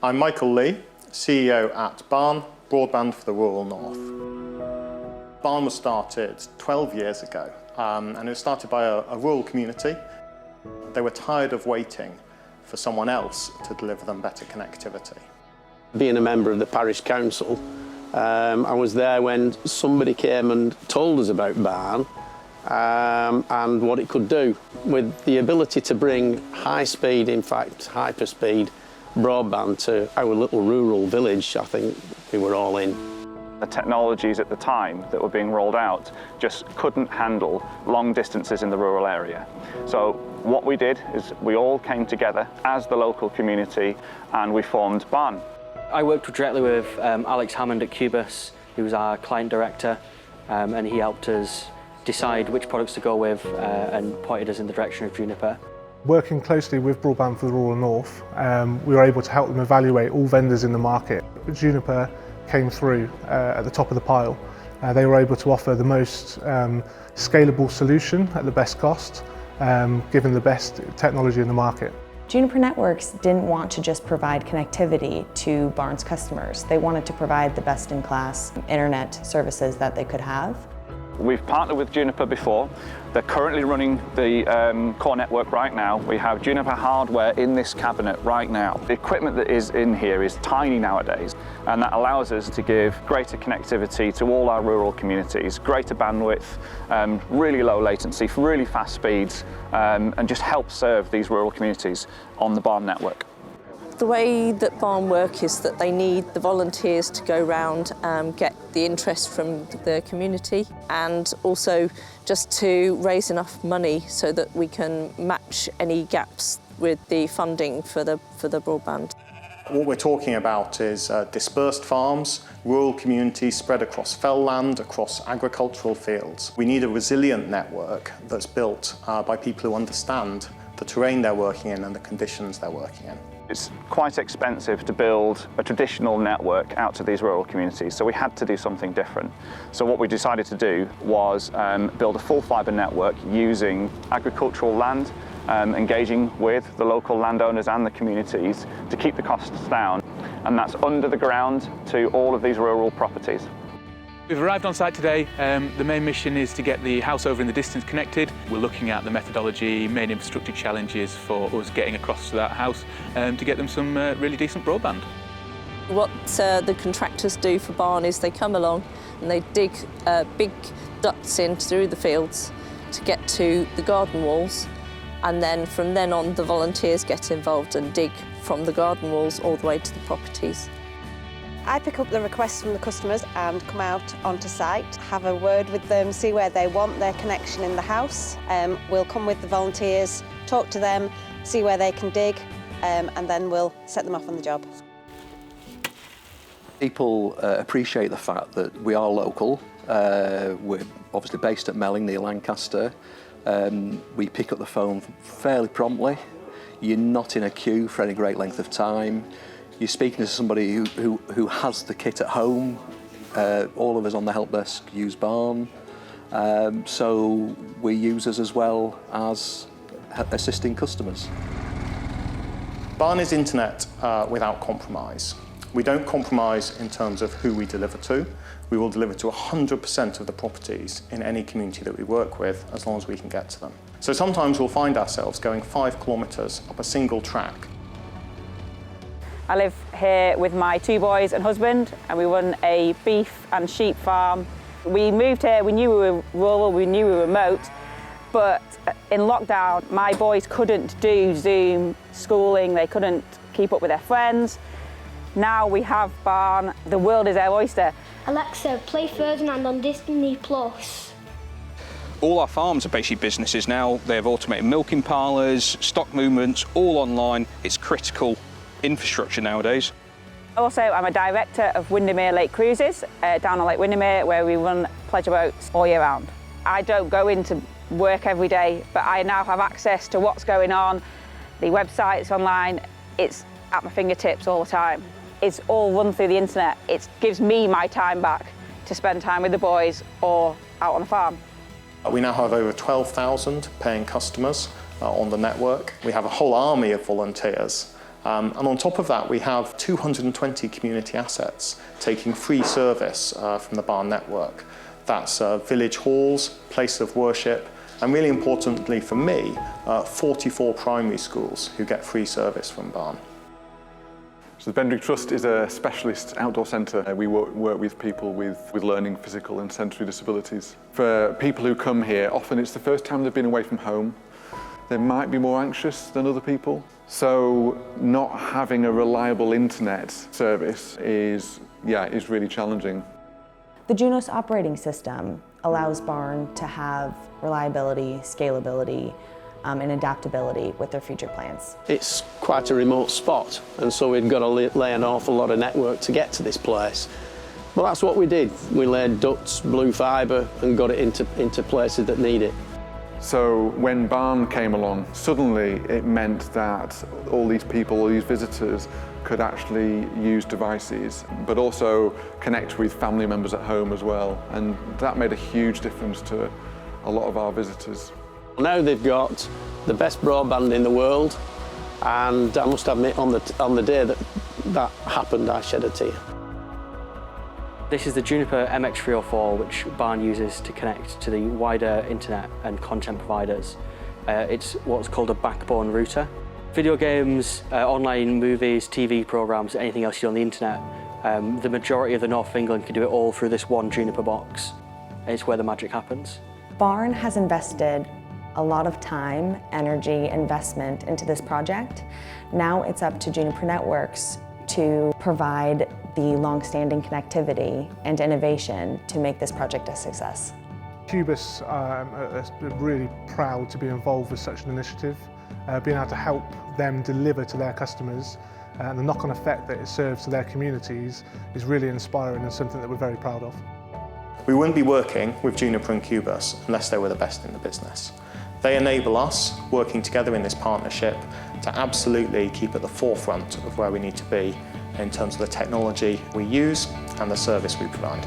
I'm Michael Lee, CEO at B4RN, Broadband for the Rural North. B4RN was started 12 years ago, and it was started by a rural community. They were tired of waiting for someone else to deliver them better connectivity. Being a member of the parish council, I was there when somebody came and told us about B4RN and what it could do. With the ability to bring high speed, in fact hyper-speed broadband to our little rural village, I think we were all in. The technologies at the time that were being rolled out just couldn't handle long distances in the rural area. So what we did is we all came together as the local community and we formed B4RN. I worked directly with Alex Hammond at Kubus, who was our client director, and he helped us decide which products to go with and pointed us in the direction of Juniper. Working closely with Broadband for the Rural North, we were able to help them evaluate all vendors in the market. Juniper came through at the top of the pile. They were able to offer the most scalable solution at the best cost, given the best technology in the market. Juniper Networks didn't want to just provide connectivity to B4RN's customers. They wanted to provide the best-in-class internet services that they could have. We've partnered with Juniper before. They're currently running the core network right now. We have Juniper hardware in this cabinet right now. The equipment that is in here is tiny nowadays, and that allows us to give greater connectivity to all our rural communities, greater bandwidth, really low latency, really fast speeds, and just help serve these rural communities on the B4RN network. The way that B4RN work is that they need the volunteers to go round and get the interest from the community, and also just to raise enough money so that we can match any gaps with the funding for the broadband. What we're talking about is dispersed farms, rural communities spread across fell land, across agricultural fields. We need a resilient network that's built by people who understand the terrain they're working in and the conditions they're working in. It's quite expensive to build a traditional network out to these rural communities, so we had to do something different. So what we decided to do was build a full fibre network using agricultural land, engaging with the local landowners and the communities to keep the costs down, and that's under the ground to all of these rural properties. We've arrived on site today. The main mission is to get the house over in the distance connected. We're looking at the methodology, main infrastructure challenges for us getting across to that house to get them some really decent broadband. What the contractors do for B4RN is they come along and they dig big ducts in through the fields to get to the garden walls, and then from then on the volunteers get involved and dig from the garden walls all the way to the properties. I pick up the requests from the customers and come out onto site, have a word with them, see where they want their connection in the house. We'll come with the volunteers, talk to them, see where they can dig, and then we'll set them off on the job. People appreciate the fact that we are local. We're obviously based at Melling, near Lancaster. We pick up the phone fairly promptly. You're not in a queue for any great length of time. You're speaking to somebody who has the kit at home. All of us on the help desk use B4RN, so we're users as well as assisting customers. B4RN is internet without compromise. We don't compromise in terms of who we deliver to. We will deliver to 100% of the properties in any community that we work with, as long as we can get to them. So sometimes we'll find ourselves going 5 kilometres up a single track. I live here with my 2 boys and husband, and we run a beef and sheep farm. We moved here, we knew we were rural, we knew we were remote, but in lockdown, my boys couldn't do Zoom schooling, they couldn't keep up with their friends. Now we have B4RN, the world is our oyster. Alexa, play Ferdinand on Disney+. All our farms are basically businesses now. They have automated milking parlours, stock movements, all online. It's critical infrastructure nowadays. Also, I'm a director of Windermere Lake Cruises down on Lake Windermere, where we run pleasure boats all year round. I don't go into work every day, but I now have access to what's going on. The website's online, it's at my fingertips all the time. It's all run through the internet. It gives me my time back to spend time with the boys or out on the farm. We now have over 12,000 paying customers on the network. We have a whole army of volunteers And on top of that, we have 220 community assets taking free service from the barn network. That's village halls, places of worship, and really importantly for me, 44 primary schools who get free service from barn. So the Bendwick Trust is a specialist outdoor centre. We work with people with learning, physical and sensory disabilities. For people who come here, often it's the first time they've been away from home. They might be more anxious than other people. So not having a reliable internet service is really challenging. The Junos operating system allows barn to have reliability, scalability, and adaptability with their future plans. It's quite a remote spot, and so we've got to lay an awful lot of network to get to this place. Well, that's what we did. We laid ducts, blue fibre, and got it into places that need it. So when barn came along, suddenly it meant that all these people, all these visitors, could actually use devices, but also connect with family members at home as well. And that made a huge difference to a lot of our visitors. Now they've got the best broadband in the world, and I must admit, on the day that happened, I shed a tear. This is the Juniper MX304, which barn uses to connect to the wider internet and content providers. It's what's called a backbone router. Video games, online movies, TV programs, anything else you see on the internet, the majority of the north of England can do it all through this one Juniper box. It's where the magic happens. Barn has invested a lot of time, energy, investment into this project. Now it's up to Juniper Networks to provide the long-standing connectivity and innovation to make this project a success. Kubus are really proud to be involved with such an initiative, being able to help them deliver to their customers, and the knock-on effect that it serves to their communities is really inspiring and something that we're very proud of. We wouldn't be working with Juniper and Kubus unless they were the best in the business. They enable us, working together in this partnership, to absolutely keep at the forefront of where we need to be in terms of the technology we use and the service we provide.